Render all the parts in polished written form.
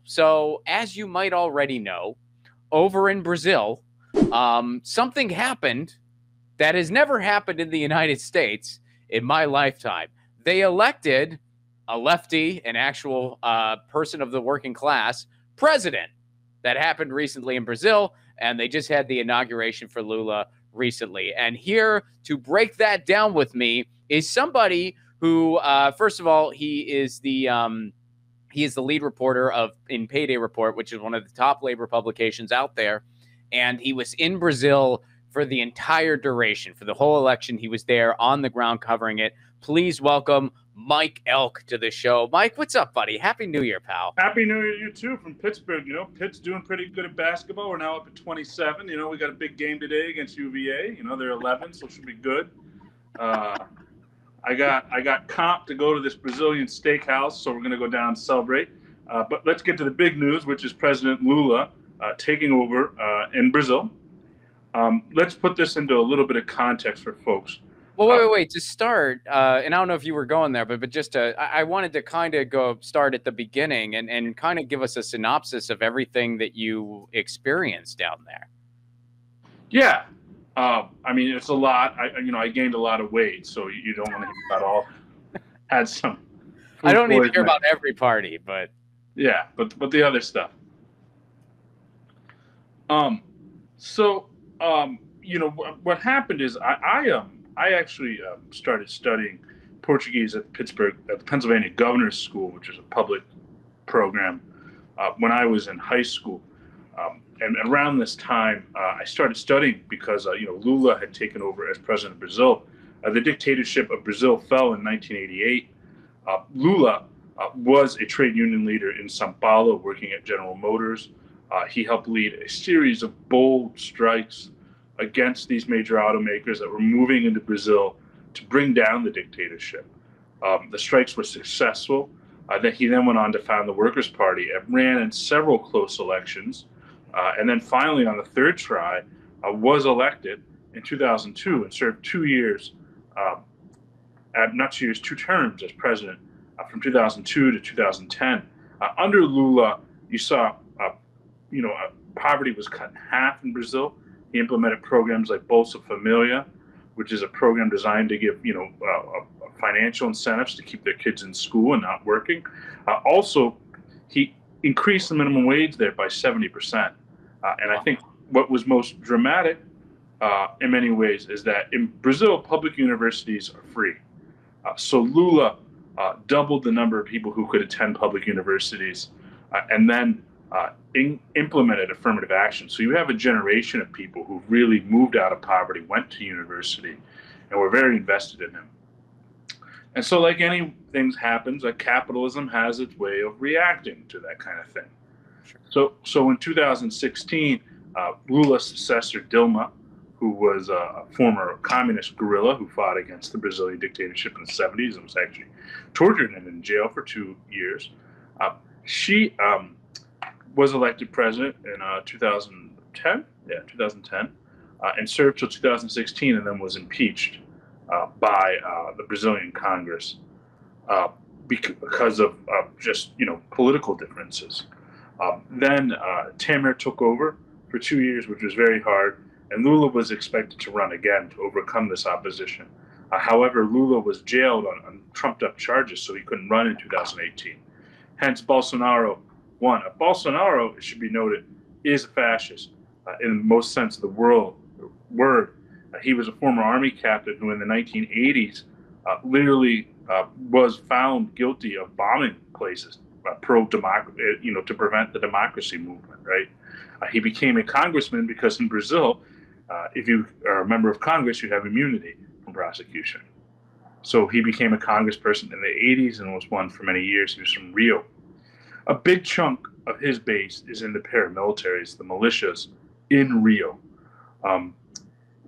So, as you might already know, over in Brazil, something happened that has never happened in the United States in my lifetime. They elected a lefty, an actual person of the working class, president. That happened recently in Brazil, and they just had the inauguration for Lula recently. And here to break that down with me is somebody who, first of all, he is the lead reporter in Payday Report, which is one of the top labor publications out there. And he was in Brazil for the entire duration, for the whole election. He was there on the ground covering it. Please welcome Mike Elk to the show. Mike, what's up, buddy? Happy New Year, pal. Happy New Year to you, too, from Pittsburgh. You know, Pitt's doing pretty good at basketball. We're now up at 27. You know, we got a big game today against UVA. You know, they're 11, so it should be good. I got comp to go to this Brazilian steakhouse, so we're going to go down and celebrate. But let's get to the big news, which is President Lula taking over in Brazil. Let's put this into a little bit of context for folks. Well, wait. To start, and I don't know if you were going there, but just I wanted to kind of start at the beginning and kind of give us a synopsis of everything that you experienced down there. Yeah. I mean, it's a lot. I gained a lot of weight, so you don't want to hear about all. Had some. I don't need to hear about every party, but. Yeah, but the other stuff. What happened is I actually started studying Portuguese at the Pennsylvania Governor's School, which is a public program, when I was in high school. And around this time, I started studying because, Lula had taken over as president of Brazil. The dictatorship of Brazil fell in 1988. Lula was a trade union leader in São Paulo, working at General Motors. He helped lead a series of bold strikes against these major automakers that were moving into Brazil to bring down the dictatorship. The strikes were successful. He then went on to found the Workers' Party and ran in several close elections. And then finally, on the third try, was elected in 2002 and served 2 years, two terms as president from 2002 to 2010. Under Lula, you saw, poverty was cut in half in Brazil. He implemented programs like Bolsa Familia, which is a program designed to give, financial incentives to keep their kids in school and not working. Also, he increased the minimum wage there by 70%. And I think what was most dramatic in many ways is that in Brazil, public universities are free. So Lula doubled the number of people who could attend public universities and then implemented affirmative action. So you have a generation of people who really moved out of poverty, went to university, and were very invested in him. And so like anything happens, like capitalism has its way of reacting to that kind of thing. Sure. So in 2016, Lula's successor, Dilma, who was a former communist guerrilla who fought against the Brazilian dictatorship in the 70s and was actually tortured and in jail for 2 years, she was elected president in 2010, and served till 2016 and then was impeached by the Brazilian Congress because of just, political differences. Then Temer took over for 2 years, which was very hard, and Lula was expected to run again to overcome this opposition. However, Lula was jailed on trumped-up charges, so he couldn't run in 2018. Hence, Bolsonaro won. Bolsonaro, it should be noted, is a fascist in the most sense of the word. He was a former army captain who in the 1980s literally was found guilty of bombing places pro-democracy, to prevent the democracy movement, right? He became a congressman because in Brazil, if you are a member of Congress, you have immunity from prosecution. So he became a congressperson in the 80s and was one for many years. He was from Rio. A big chunk of his base is in the paramilitaries, the militias in Rio.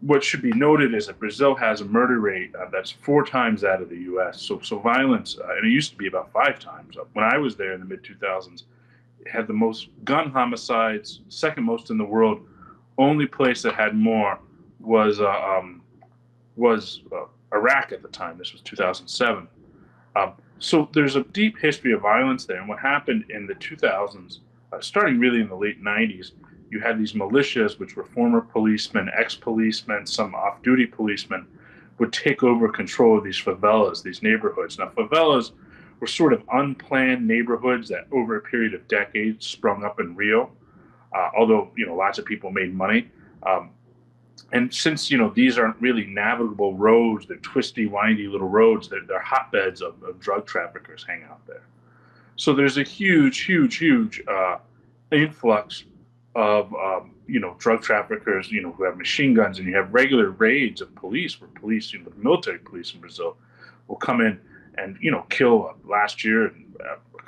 What should be noted is that Brazil has a murder rate that's 4 times that of the U.S. So violence, and it used to be about 5 times. When I was there in the mid-2000s, it had the most gun homicides, second most in the world. Only place that had more was Iraq at the time. This was 2007. So there's a deep history of violence there. And what happened in the 2000s, starting really in the late 90s, you had these militias, which were former policemen, ex-policemen, some off-duty policemen, would take over control of these favelas, these neighborhoods. Now, favelas were sort of unplanned neighborhoods that over a period of decades sprung up in Rio, although, lots of people made money. Um, and since, these aren't really navigable roads, they're twisty, windy little roads, they're hotbeds of drug traffickers hang out there. So there's a huge, huge, huge influx of drug traffickers, who have machine guns, and you have regular raids of police, where police, the military police in Brazil, will come in and kill. Last year,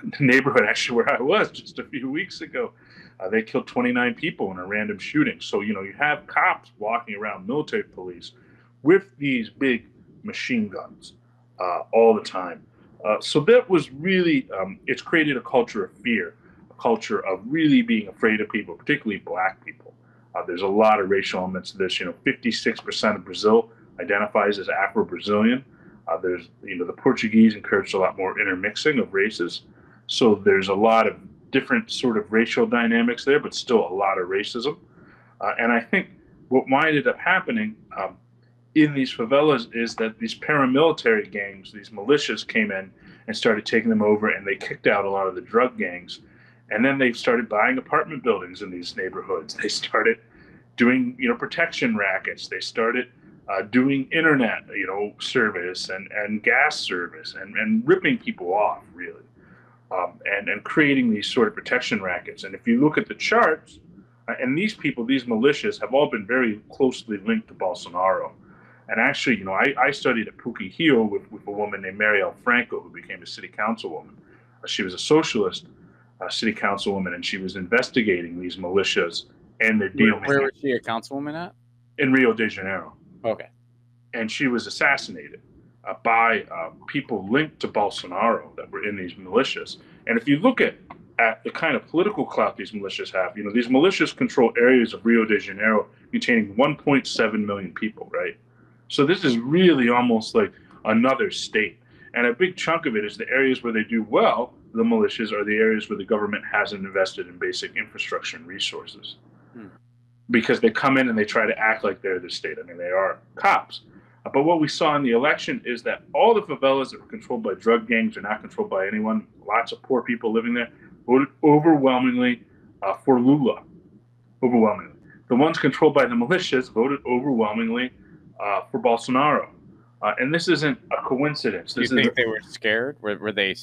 the neighborhood actually where I was just a few weeks ago, they killed 29 people in a random shooting. So you have cops walking around, military police, with these big machine guns all the time. So that was really, it's created a culture of fear, a culture of really being afraid of people, particularly black people. There's a lot of racial elements to this. 56% of Brazil identifies as Afro-Brazilian. There's, the Portuguese encouraged a lot more intermixing of races. So there's a lot of different sort of racial dynamics there, but still a lot of racism. And I think what winded up happening in these favelas is that these paramilitary gangs, these militias, came in and started taking them over, and they kicked out a lot of the drug gangs. And then they started buying apartment buildings in these neighborhoods. They started doing, protection rackets. They started doing internet, service and gas service, and ripping people off, really, and creating these sort of protection rackets. And if you look at the charts, and these people, these militias, have all been very closely linked to Bolsonaro. And actually, I studied at PUC Rio with a woman named Marielle Franco, who became a city councilwoman. She was a socialist city councilwoman, and she was investigating these militias and their dealings. Where was she a councilwoman at? In Rio de Janeiro. Okay. And she was assassinated by people linked to Bolsonaro that were in these militias. And if you look at the kind of political clout these militias have, these militias control areas of Rio de Janeiro containing 1.7 million people, right? So this is really almost like another state. And a big chunk of it is the areas where they do well, the militias, are the areas where the government hasn't invested in basic infrastructure and resources. Because they come in and they try to act like they're the state. I mean, they are cops. But what we saw in the election is that all the favelas that were controlled by drug gangs are not controlled by anyone. Lots of poor people living there voted overwhelmingly for Lula. Overwhelmingly. The ones controlled by the militias voted overwhelmingly for Bolsonaro. And this isn't a coincidence. Do you think they were scared? Were they?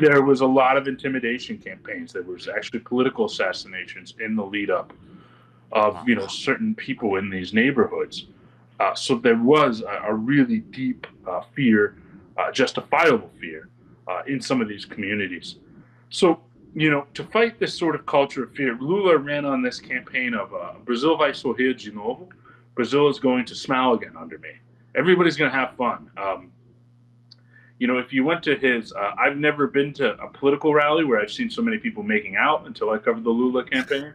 There was a lot of intimidation campaigns. There was actually political assassinations in the lead up of certain people in these neighborhoods. So there was a really deep fear, justifiable fear, in some of these communities. So to fight this sort of culture of fear, Lula ran on this campaign of Brazil vai sorrir de novo. Brazil is going to smile again under me. Everybody's going to have fun. If you went to his, I've never been to a political rally where I've seen so many people making out until I covered the Lula campaign.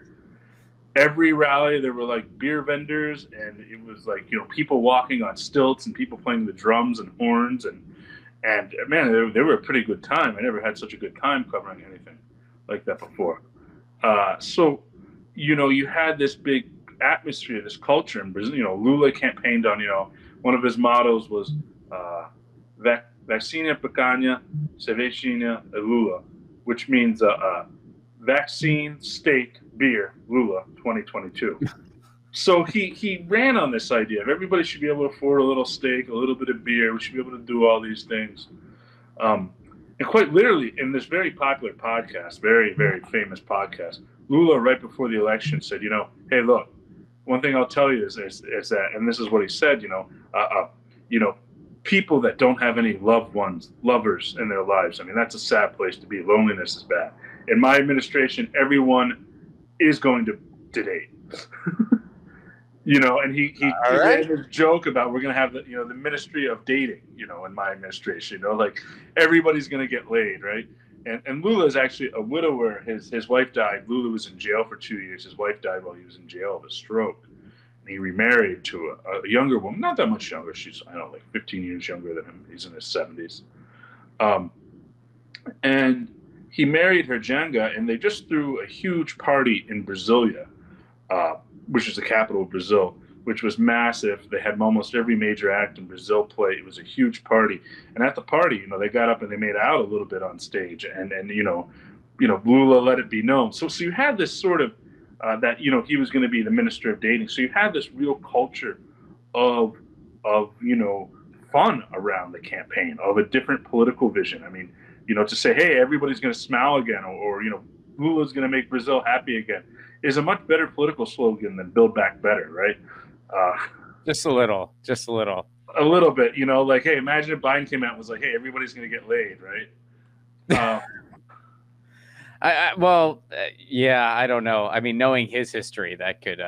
Every rally, there were like beer vendors, and it was like, people walking on stilts and people playing the drums and horns. And man, they were a pretty good time. I never had such a good time covering anything like that before. So, you had this big atmosphere, this culture in Brazil. Lula campaigned on, one of his mottos was Vacina Picanha, Cervejinha e Lula, which means vaccine, steak, beer, Lula 2022. So he ran on this idea of everybody should be able to afford a little steak, a little bit of beer. We should be able to do all these things. And quite literally, in this very popular podcast, very, very famous podcast, Lula, right before the election, said, hey, look, one thing I'll tell you is that, and this is what he said, people that don't have any lovers in their lives, I mean, that's a sad place to be. Loneliness is bad. In my administration, everyone is going to date. And he made a joke about we're going to have the ministry of dating, in my administration, like everybody's going to get laid, right? And Lula is actually a widower. His wife died. Lula was in jail for 2 years. His wife died while he was in jail of a stroke. And he remarried to a younger woman, not that much younger. She's, like 15 years younger than him. He's in his 70s. And he married her Jenga, and they just threw a huge party in Brasilia, which is the capital of Brazil, which was massive. They had almost every major act in Brazil play. It was a huge party, and at the party, they got up and they made out a little bit on stage, and Lula let it be known. So you had this sort of that he was going to be the minister of dating. So you had this real culture of fun around the campaign, of a different political vision. I mean, to say, hey, everybody's going to smile again, or Lula's going to make Brazil happy again, is a much better political slogan than Build Back Better, right? Just a little. A little bit, like, hey, imagine if Biden came out and was like, hey, everybody's going to get laid, right? Yeah, I don't know. I mean, knowing his history, that could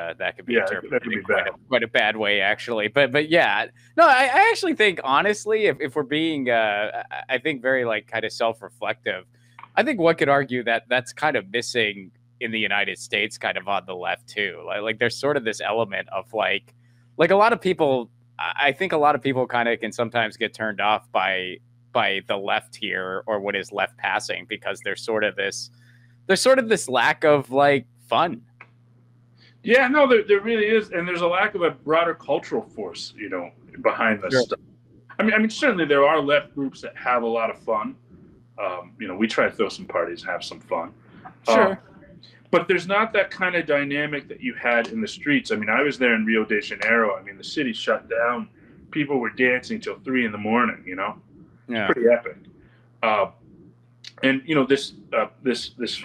be interpreted in quite a bad way, actually. But yeah, no, I actually think, honestly, if we're being, I think very kind of self-reflective, I think one could argue that that's kind of missing in the United States, kind of on the left too. Like there's sort of this element of like a lot of people. I think a lot of people kind of can sometimes get turned off by the left here, or what is left passing, because there's sort of this lack of fun. Yeah, no, there really is, and there's a lack of a broader cultural force, behind this stuff. I mean, certainly there are left groups that have a lot of fun. We try to throw some parties and have some fun. Sure. But there's not that kind of dynamic that you had in the streets. I mean, I was there in Rio de Janeiro. I mean, the city shut down. People were dancing till 3 a.m. Yeah. Pretty epic. And this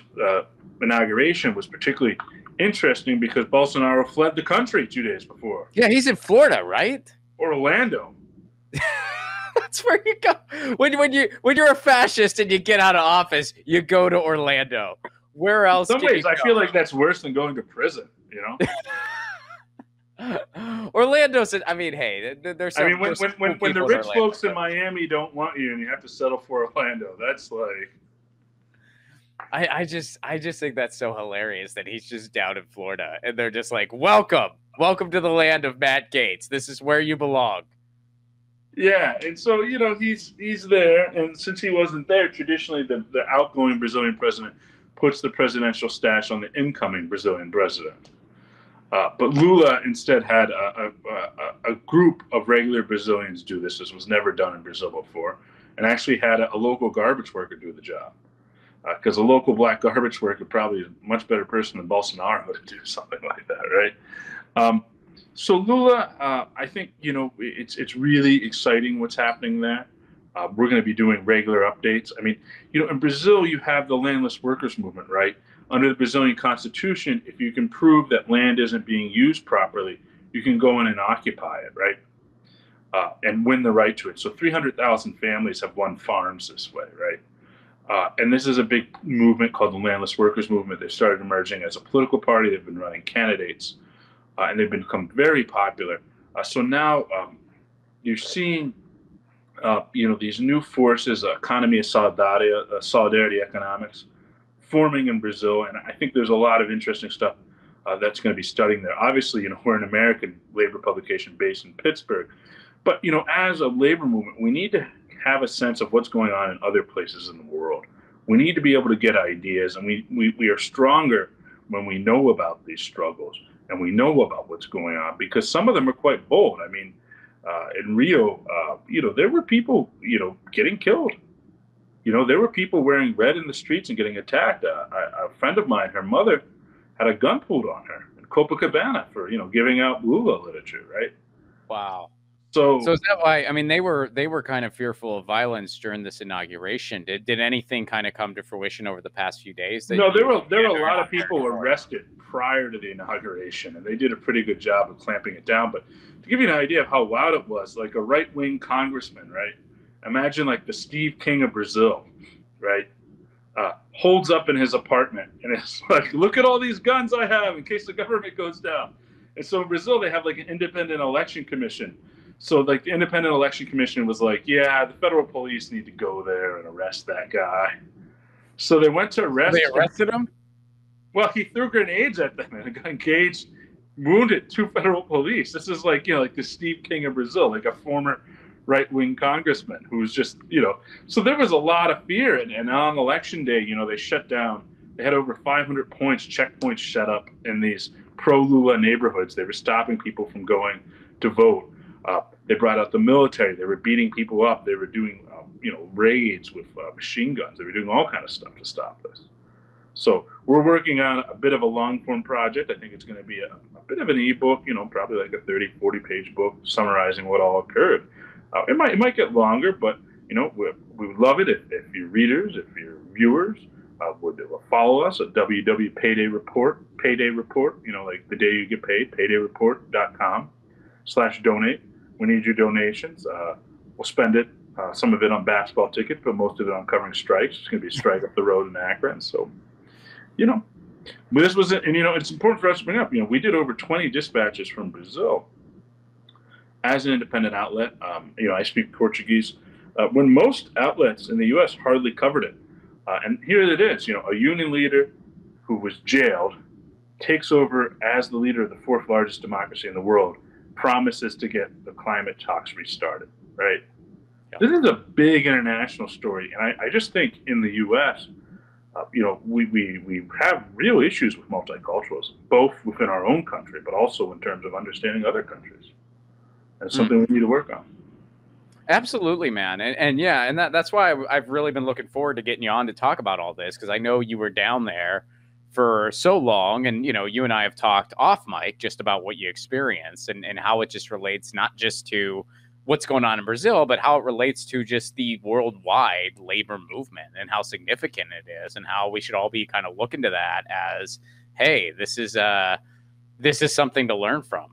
inauguration was particularly interesting because Bolsonaro fled the country 2 days before. Yeah, he's in Florida, right? Orlando. That's where you go when you're a fascist and you get out of office. You go to Orlando. Where else? In some ways, I feel like that's worse than going to prison. Orlando's. I mean, hey, there's. Some, when the rich folks in Miami don't want you and you have to settle for Orlando, that's like. I just think that's so hilarious that he's just down in Florida and they're just like, welcome to the land of Matt Gaetz. This is where you belong. Yeah, and so he's there, and since he wasn't there, traditionally the outgoing Brazilian president puts the presidential stash on the incoming Brazilian president. But Lula instead had a group of regular Brazilians do this. This was never done in Brazil before, and actually had a local garbage worker do the job. Because a local black garbage worker probably is a much better person than Bolsonaro to do something like that, right? So Lula, I think it's really exciting what's happening there. We're going to be doing regular updates. I mean, in Brazil, you have the landless workers movement, right? Under the Brazilian Constitution, if you can prove that land isn't being used properly, you can go in and occupy it, right? And win the right to it. So 300,000 families have won farms this way, right? And this is a big movement called the Landless Workers Movement. They started emerging as a political party. They've been running candidates, and they've become very popular. So now you're seeing these new forces, economy of solidarity economics, forming in Brazil. And I think there's a lot of interesting stuff that's going to be studying there. Obviously, we're an American labor publication based in Pittsburgh. But, as a labor movement, we need to have a sense of what's going on in other places in the world. We need to be able to get ideas, and we are stronger when we know about these struggles and we know about what's going on, because some of them are quite bold. I mean, in Rio, there were people, getting killed. There were people wearing red in the streets and getting attacked. A friend of mine, her mother had a gun pulled on her in Copacabana for, giving out Lula literature, right? Wow. So is that why? I mean, they were kind of fearful of violence during this inauguration. Did anything kind of come to fruition over the past few days? No, there were a lot of people arrested prior to the inauguration, and they did a pretty good job of clamping it down. But to give you an idea of how loud it was, like a right-wing congressman, right? Imagine like the Steve King of Brazil, right? Holds up in his apartment, and it's like, look at all these guns I have in case the government goes down. And so in Brazil, they have like an independent election commission. So like the independent election commission was like, yeah, the federal police need to go there and arrest that guy. So they went to arrest him. They arrested him? Well, he threw grenades at them and got engaged, wounded 2 federal police. This is like, like the Steve King of Brazil, like a former right-wing congressman who was just, so there was a lot of fear. And on election day, they shut down. They had over 500 checkpoints set up in these pro-Lula neighborhoods. They were stopping people from going to vote. They brought out the military. They were beating people up. They were doing, raids with machine guns. They were doing all kind of stuff to stop this. So we're working on a bit of a long-form project. I think it's going to be a bit of an ebook, probably like a 30, 40-page book summarizing what all occurred. It might get longer, but, we would love it if your readers, if your viewers would follow us at Payday Report, like the day you get paid, paydayreport.com/donate. We need your donations. We'll spend it, some of it on basketball tickets, but most of it on covering strikes. It's going to be a strike up the road in Akron. So, but this was, and it's important for us to bring up, we did over 20 dispatches from Brazil as an independent outlet. I speak Portuguese, when most outlets in the U.S. hardly covered it. And here it is, a union leader who was jailed takes over as the leader of the fourth largest democracy in the world, promises to get the climate talks restarted, right? Yeah. This is a big international story. And I just think in the U.S., we have real issues with multiculturalism, both within our own country, but also in terms of understanding other countries. And it's something we need to work on. Absolutely, man. And that's why I've really been looking forward to getting you on to talk about all this, because I know you were down there for so long, and you and I have talked off mic just about what you experienced and how it just relates not just to what's going on in Brazil, but how it relates to just the worldwide labor movement and how significant it is, and how we should all be kind of looking to that as, hey, this is something to learn from.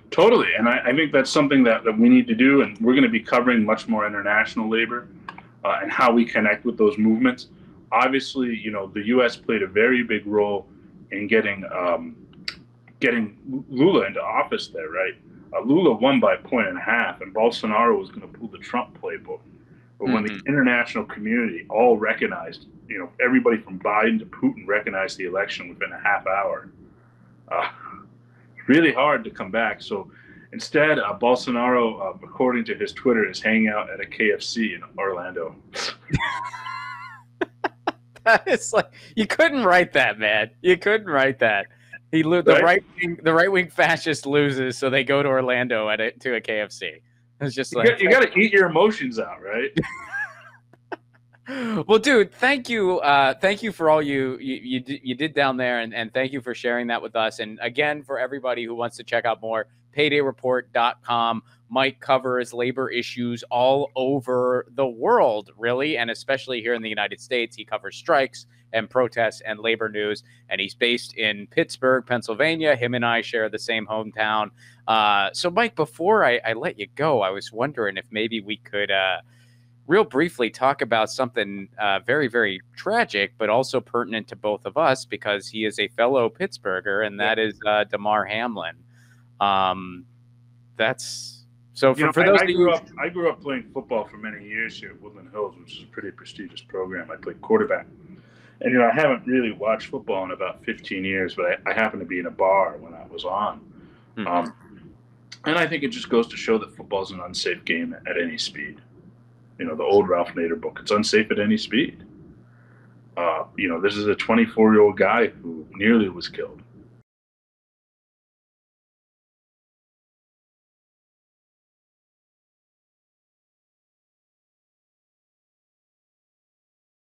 Totally. And I think that's something that we need to do. And we're going to be covering much more international labor and how we connect with those movements. Obviously, the U.S. played a very big role in getting Lula into office there, right? Lula won by 1.5 points, and Bolsonaro was going to pull the Trump playbook. But when the international community all recognized, everybody from Biden to Putin recognized the election within a half hour, really hard to come back. So instead, Bolsonaro, according to his Twitter, is hanging out at a KFC in Orlando. That is like, you couldn't write that, man. You couldn't write that. The right wing fascist loses, so they go to Orlando to a KFC. It's just like you got to eat your emotions out, right? Well, dude, thank you for all you did down there, and thank you for sharing that with us. And again, for everybody who wants to check out more, paydayreport.com. Mike covers labor issues all over the world, really, and especially here in the United States. He covers strikes and protests and labor news, and he's based in Pittsburgh, Pennsylvania. Him and I share the same hometown. So, Mike, before I let you go, I was wondering if maybe we could real briefly talk about something very, very tragic, but also pertinent to both of us, because he is a fellow Pittsburgher, and that is Damar Hamlin. That's so for those of you. I grew up playing football for many years here at Woodland Hills, which is a pretty prestigious program. I played quarterback. And, I haven't really watched football in about 15 years, but I happened to be in a bar when I was on. And I think it just goes to show that football is an unsafe game at any speed. The old Ralph Nader book, it's unsafe at any speed. This is a 24-year-old guy who nearly was killed.